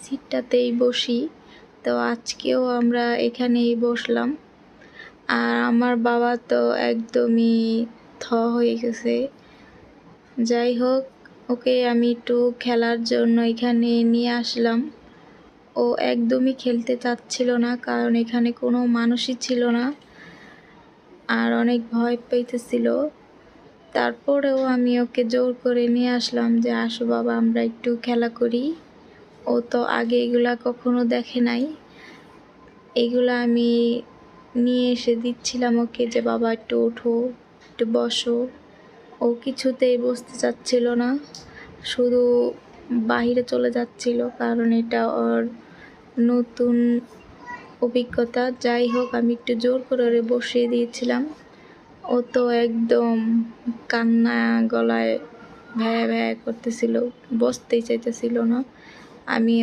সিটটাতেই বসি। তো আজকেও আমরা এখানেই বসলাম। আর আমার বাবা তো একদমই হয়ে গেছে। যাই হোক, ওকে আমি একটু খেলার জন্য এখানে নিয়ে আসলাম। ও একদমই খেলতে চাচ্ছিল না, কারণ এখানে কোনো মানুষই ছিল না আর অনেক ভয় পাইতেছিল। তারপরেও আমি ওকে জোর করে নিয়ে আসলাম যে আসো বাবা, আমরা একটু খেলা করি। ও তো আগে এগুলা কখনো দেখে নাই। এগুলা আমি নিয়ে এসে দিচ্ছিলাম ওকে যে বাবা একটু ওঠো, একটু বসো। ও কিছুতেই বসতে চাচ্ছিল না, শুধু বাহিরে চলে যাচ্ছিল, কারণ এটা ওর নতুন অভিজ্ঞতা। যাই হোক, আমি একটু জোর করে ওরে বসিয়ে দিয়েছিলাম। ও তো একদম কান্না গলায় ভ্যা ভ্যা করতেছিল, বসতেই চাইতেছিল না। আমি